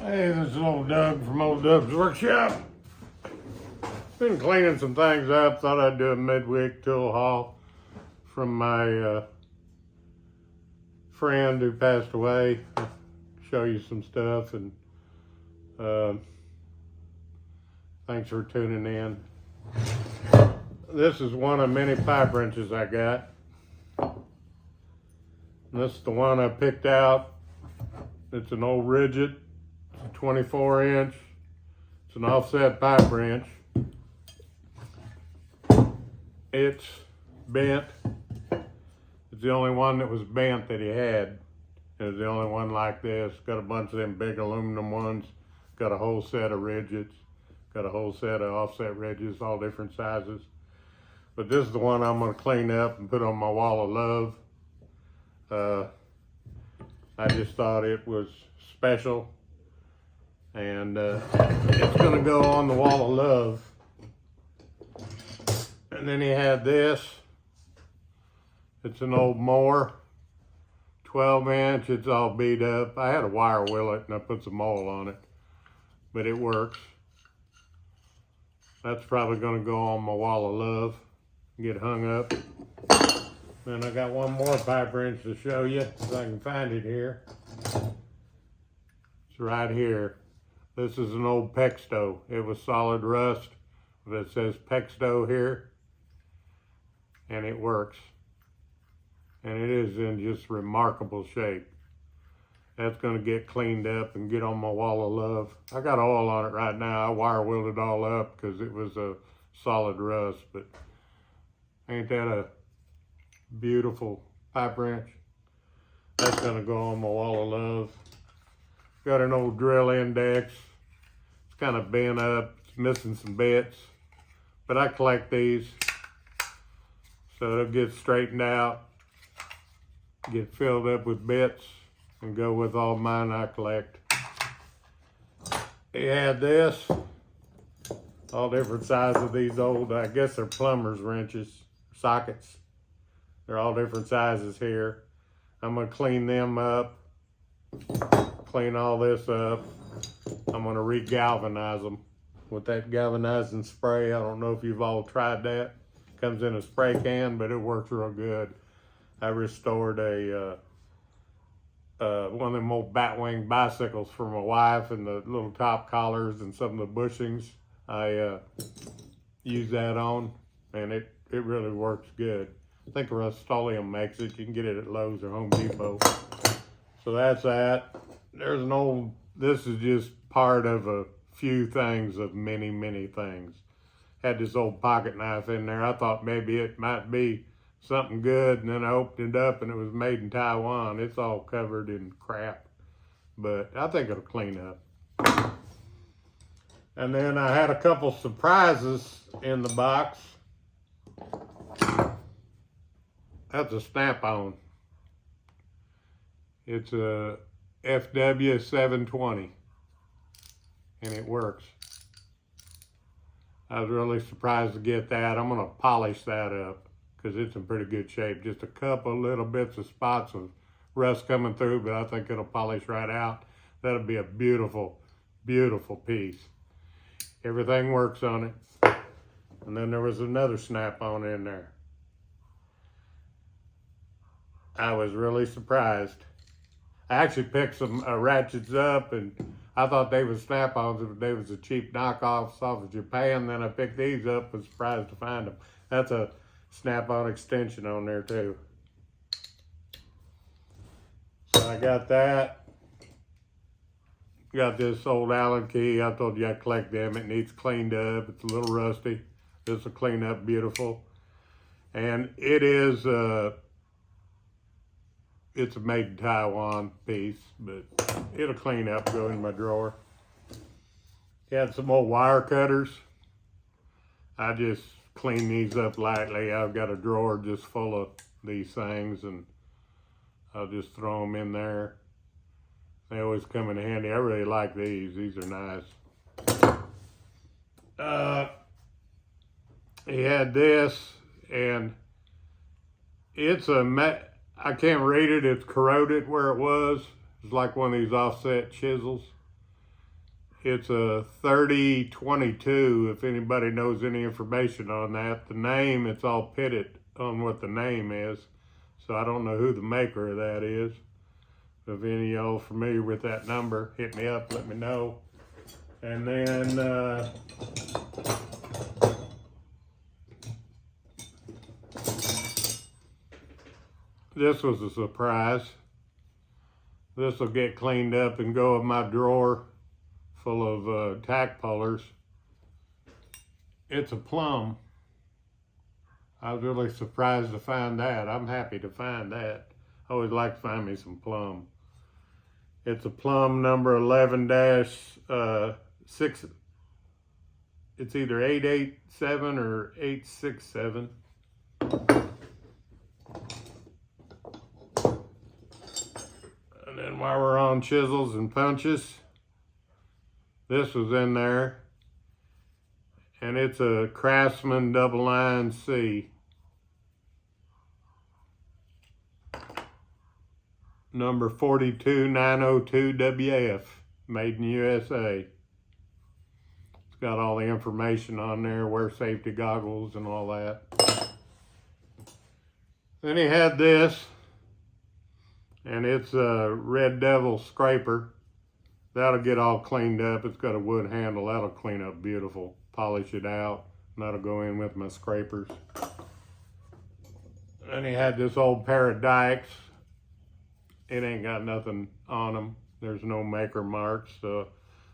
Hey, this is old Doug from old Doug's Workshop. Been cleaning some things up. Thought I'd do a midweek tool haul from my friend who passed away. Show you some stuff, and thanks for tuning in. This is one of many pipe wrenches I got. And this is the one I picked out. It's an old Rigid. It's a 24-inch. It's an offset pipe wrench. It's bent. It's the only one that was bent that he had. It was the only one like this. Got a bunch of them big aluminum ones. Got a whole set of rigids. Got a whole set of offset ridges, all different sizes. But this is the one I'm gonna clean up and put on my wall of love. I just thought it was special. And it's gonna go on the wall of love. And then he had this. It's an old mower, 12-inch. It's all beat up. I had to wire wheel it and I put some oil on it, but it works. That's probably gonna go on my wall of love, get hung up. Then I got one more pipe wrench to show you, if I can find it here. It's right here. This is an old Pexto. It was solid rust, but it says Pexto here, and it works. And it is in just remarkable shape. That's gonna get cleaned up and get on my wall of love. I got oil on it right now. I wire wheeled it all up because it was a solid rust, but ain't that a beautiful pipe wrench? That's gonna go on my wall of love. Got an old drill index. It's kind of bent up. It's missing some bits, but I collect these. So it'll get straightened out, get filled up with bits, and go with all mine I collect. He had this, all different sizes of these old, I guess they're plumber's wrenches, sockets. They're all different sizes here. I'm gonna clean them up, clean all this up. I'm gonna re-galvanize them with that galvanizing spray. I don't know if you've all tried that. Comes in a spray can, but it works real good. I restored one of them old batwing bicycles for my wife, and the little top collars and some of the bushings. I use that on, and it really works good. I think Rust-Oleum makes it. You can get it at Lowe's or Home Depot. So that's that. There's an old, this is just part of a few things of many, many things. Had this old pocket knife in there. I thought maybe it might be something good, and then I opened it up and it was made in Taiwan. It's all covered in crap, but I think it'll clean up. And then I had a couple surprises in the box. That's a snap-on. It's a FW 720, and it works. I was really surprised to get that. I'm gonna polish that up because it's in pretty good shape. Just a couple little bits of spots of rust coming through, but I think it'll polish right out. That'll be a beautiful, beautiful piece. Everything works on it. And then there was another snap-on in there. I was really surprised. I actually picked some ratchets up, and I thought they were snap-ons, but they was a cheap knockoffs off of Japan. Then I picked these up, was surprised to find them. That's a snap-on extension on there too. So I got that. Got this old Allen key. I told you I collect them. It needs cleaned up. It's a little rusty. This will clean up beautiful. And it is, it's a made in Taiwan piece, but it'll clean up, go in my drawer. Had some old wire cutters. I just clean these up lightly. I've got a drawer just full of these things, and I'll just throw them in there. They always come in handy. I really like these. These are nice. He had this, and it's I can't read it. It's corroded where it was. It's like one of these offset chisels. It's a 3022, if anybody knows any information on that. The name, it's all pitted on what the name is. So I don't know who the maker of that is. If any of y'all familiar with that number, hit me up, let me know. And then this was a surprise. This will get cleaned up and go in my drawer full of tack pullers. It's a plum. I was really surprised to find that. I'm happy to find that. I always like to find me some plum. It's a plum number 11-6. It's either 887 or 867. And then while we're on chisels and punches, this was in there. And it's a Craftsman double line C. Number 42902 WF, made in USA. It's got all the information on there, wear safety goggles and all that. Then he had this, and it's a Red Devil scraper. That'll get all cleaned up. It's got a wood handle. That'll clean up beautiful. Polish it out. And that'll go in with my scrapers. Then he had this old pair of dikes. It ain't got nothing on them. There's no maker marks. So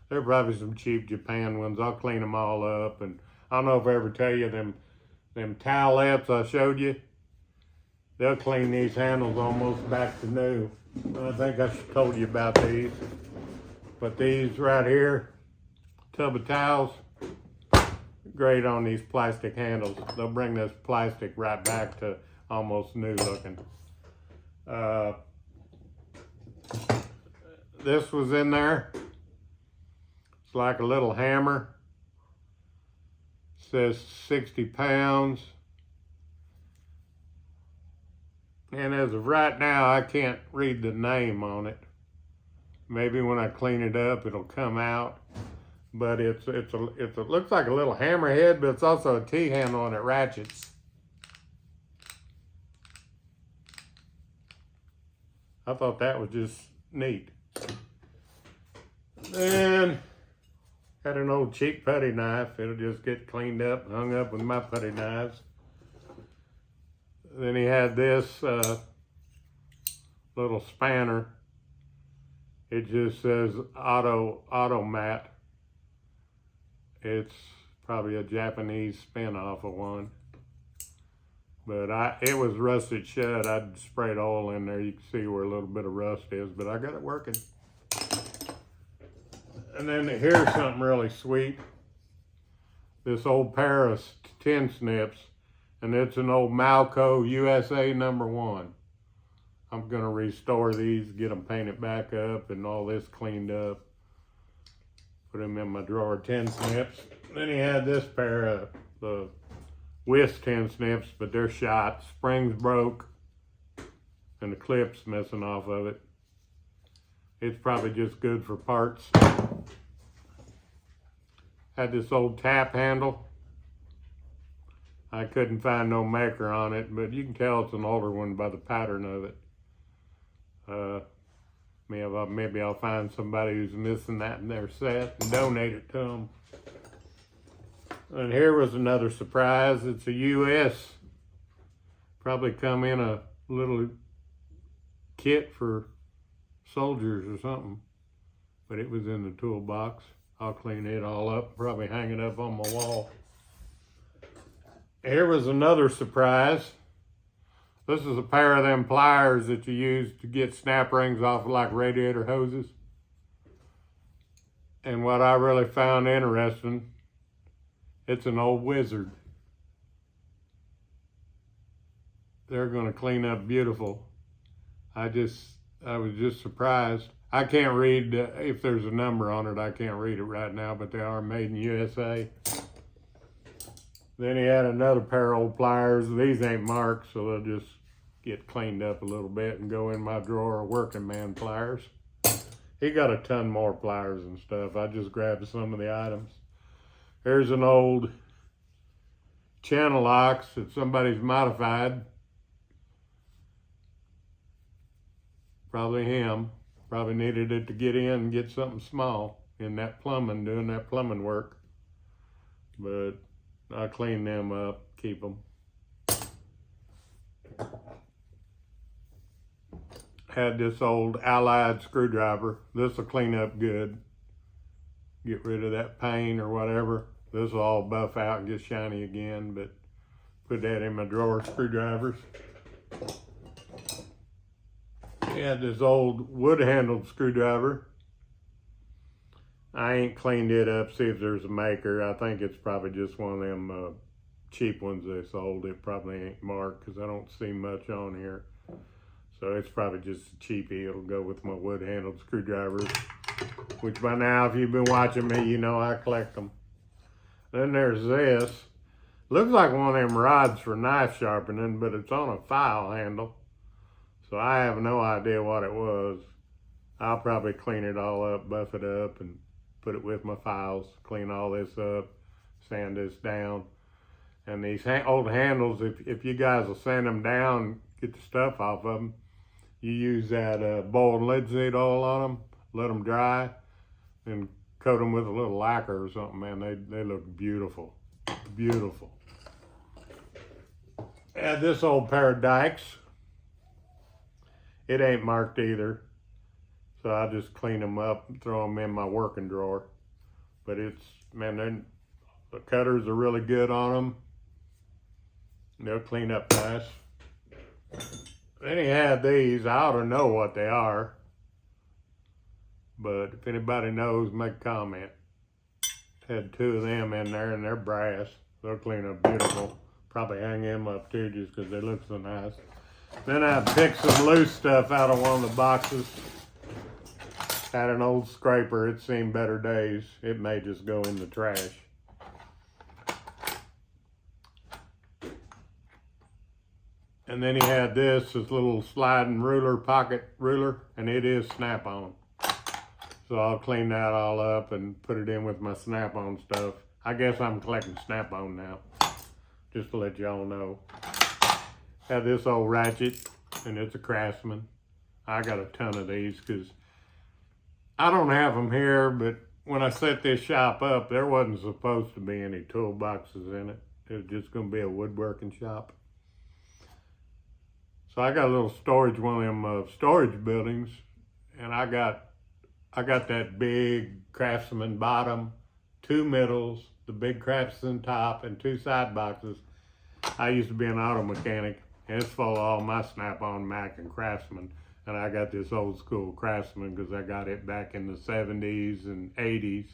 they're probably some cheap Japan ones. I'll clean them all up. And I don't know if I ever tell you them towelettes I showed you. They'll clean these handles almost back to new. I think I told you about these. But these right here, tub of towels, great on these plastic handles. They'll bring this plastic right back to almost new looking. This was in there. It's like a little hammer. It says 60 pounds. And as of right now, I can't read the name on it. Maybe when I clean it up, it'll come out. But it looks like a little hammerhead, but it's also a T-handle and it ratchets. I thought that was just neat. Then had an old cheap putty knife. It'll just get cleaned up and hung up with my putty knives. Then he had this little spanner. It just says Automat. It's probably a Japanese spin-off of one. But it was rusted shut. I'd sprayed oil in there. You can see where a little bit of rust is, but I got it working. And then here's something really sweet. This old pair of tin snips, and it's an old Malco USA #1. I'm gonna restore these, get them painted back up and all this cleaned up. Put them in my drawer, tin snips. Then he had this pair of the Whisk tin snips, but they're shot. Springs broke and the clip's missing off of it. It's probably just good for parts. Had this old tap handle. I couldn't find no maker on it, but you can tell it's an older one by the pattern of it. Maybe I'll find somebody who's missing that in their set and donate it to them. And here was another surprise. It's a US. Probably come in a little kit for soldiers or something. But it was in the toolbox. I'll clean it all up, probably hang it up on my wall. Here was another surprise. This is a pair of them pliers that you use to get snap rings off of like radiator hoses. And what I really found interesting, it's an old Wizard. They're gonna clean up beautiful. I was just surprised. I can't read, if there's a number on it, I can't read it right now, but they are made in USA. Then he had another pair of old pliers. These ain't marked, so they'll just get cleaned up a little bit and go in my drawer of working man pliers. He got a ton more pliers and stuff. I just grabbed some of the items. Here's an old channel locks that somebody's modified. Probably him. Probably needed it to get in and get something small in that plumbing, doing that plumbing work. But I'll clean them up, keep them. Had this old Allied screwdriver. This will clean up good. Get rid of that paint or whatever. This will all buff out and get shiny again, but put that in my drawer of screwdrivers. Had this old wood-handled screwdriver. I ain't cleaned it up, see if there's a maker. I think it's probably just one of them cheap ones they sold. It probably ain't marked because I don't see much on here. So it's probably just a cheapie. It'll go with my wood-handled screwdrivers, which by now, if you've been watching me, you know I collect them. Then there's this. Looks like one of them rods for knife sharpening, but it's on a file handle. So I have no idea what it was. I'll probably clean it all up, buff it up, and put it with my files, clean all this up, sand this down. And these old handles, if you guys will sand them down, get the stuff off of them, you use that boiled linseed oil on them, let them dry, and coat them with a little lacquer or something, man. They look beautiful, beautiful. Add this old pair of dikes. It ain't marked either, so I just clean them up and throw them in my working drawer. But it's, man, the cutters are really good on them. They'll clean up nice. Then he had these. I ought to know what they are, but if anybody knows, make a comment. Had two of them in there, and they're brass. They'll clean up beautiful. Probably hang them up too, just because they look so nice. Then I picked some loose stuff out of one of the boxes. Had an old scraper. It's seen better days. It may just go in the trash. And then he had this little sliding ruler, pocket ruler, and it is snap-on. So I'll clean that all up and put it in with my snap-on stuff. I guess I'm collecting snap-on now, just to let y'all know. Had this old ratchet, and it's a Craftsman. I got a ton of these because I don't have them here, but when I set this shop up, there wasn't supposed to be any toolboxes in it. It was just going to be a woodworking shop. So I got a little storage, one of them storage buildings, and I got that big Craftsman bottom, two middles, the big Craftsman top, and two side boxes. I used to be an auto mechanic, and it's full of all my Snap-on, Mac, and Craftsman. And I got this old school Craftsman because I got it back in the 70s and 80s.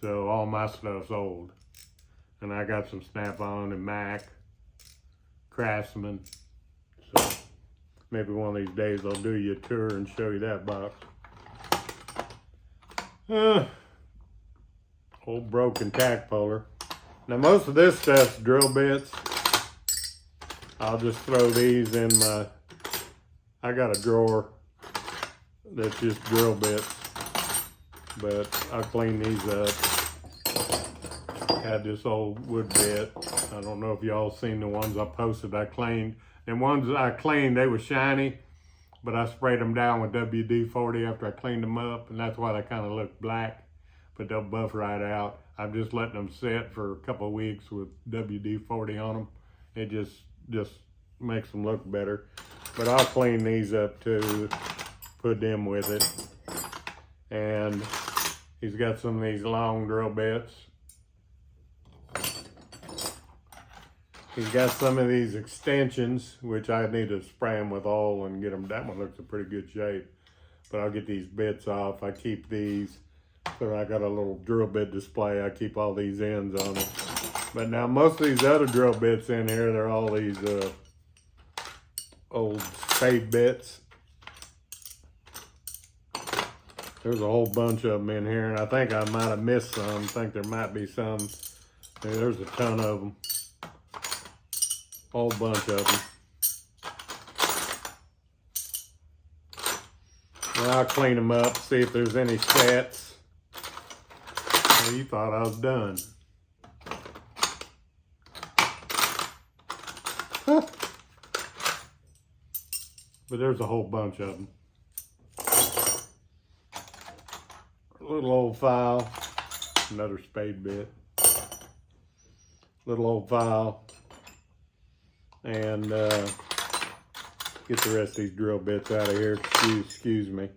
So all my stuff's old. And I got some Snap-on and Mac, Craftsman. So maybe one of these days I'll do you a tour and show you that box. Old broken tack puller. Now most of this stuff's drill bits. I'll just throw these in my, I got a drawer that's just drill bits, but I'll clean these up. Had this old wood bit. I don't know if y'all seen the ones I posted I cleaned. And ones I cleaned, they were shiny, but I sprayed them down with WD-40 after I cleaned them up, and that's why they kind of look black, but they'll buff right out. I'm just letting them sit for a couple of weeks with WD-40 on them. It just makes them look better. But I'll clean these up too, put them with it. And he's got some of these long drill bits. He's got some of these extensions, which I need to spray them with oil and get them. That one looks in pretty good shape. But I'll get these bits off. I keep these. So I got a little drill bit display. I keep all these ends on it. But now most of these other drill bits in here, they're all these old spade bits. There's a whole bunch of them in here, and I think I might have missed some. I think there might be some. There's a ton of them. Whole bunch of them. Well, I'll clean them up, see if there's any sets. Well, you thought I was done. Huh. But there's a whole bunch of them. A little old file, another spade bit. Little old file. And get the rest of these drill bits out of here. Excuse me.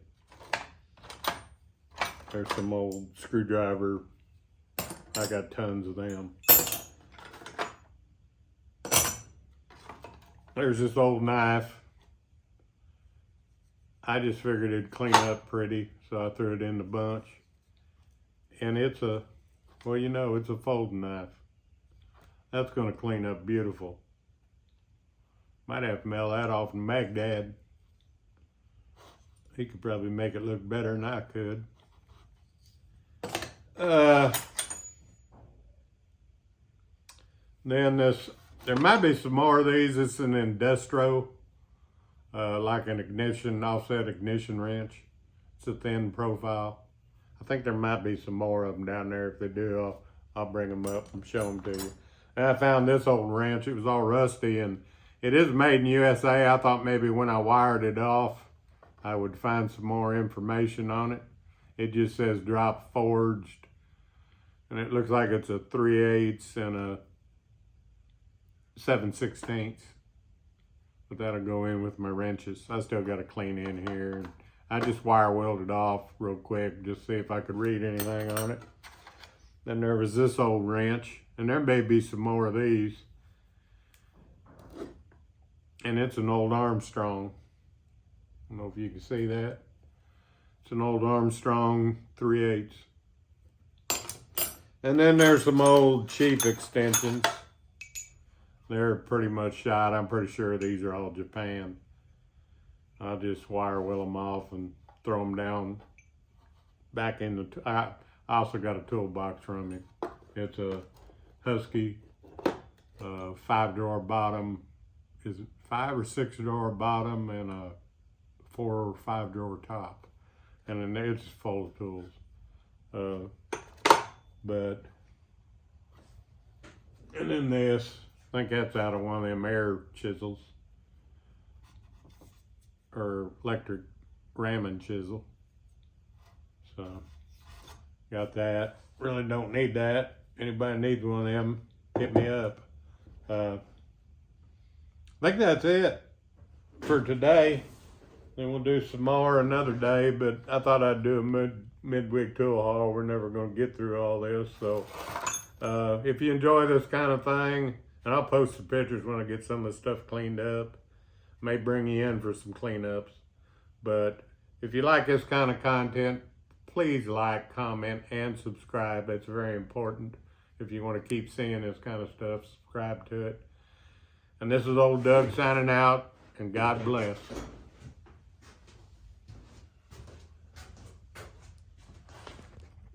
There's some old screwdriver. I got tons of them. There's this old knife. I just figured it'd clean up pretty, so I threw it in the bunch. And it's a, well, you know, it's a folding knife. That's gonna clean up beautiful. Might have to mail that off in Baghdad. He could probably make it look better than I could. Then there might be some more of these. It's an Industro, like an ignition, offset ignition wrench. It's a thin profile. I think there might be some more of them down there. If they do, I'll bring them up and show them to you. And I found this old wrench. It was all rusty, and it is made in USA. I thought maybe when I wired it off, I would find some more information on it. It just says drop forged, and it looks like it's a 3/8 and a 7/16. But that'll go in with my wrenches. I still got to clean in here. And I just wire welded off real quick, just see if I could read anything on it. Then there was this old wrench, and there may be some more of these. And it's an old Armstrong. I don't know if you can see that. It's an old Armstrong 3/8. And then there's some old cheap extensions. They're pretty much shot. I'm pretty sure these are all Japan. I'll just wire wheel them off and throw them down back in the, I also got a toolbox from him. It's a Husky 5-drawer bottom. Is it 5 or 6 drawer bottom and a 4 or 5 drawer top. And then it's full of tools. And then this, I think that's out of one of them air chisels. Or electric ramming chisel. So, got that. Really don't need that. Anybody needs one of them, hit me up. I think that's it for today. Then we'll do some more another day, but I thought I'd do a midweek tool haul. We're never going to get through all this. So if you enjoy this kind of thing, and I'll post some pictures when I get some of the stuff cleaned up. May bring you in for some cleanups. But if you like this kind of content, please like, comment, and subscribe. That's very important. If you want to keep seeing this kind of stuff, subscribe to it. And this is old Doug signing out, and God bless.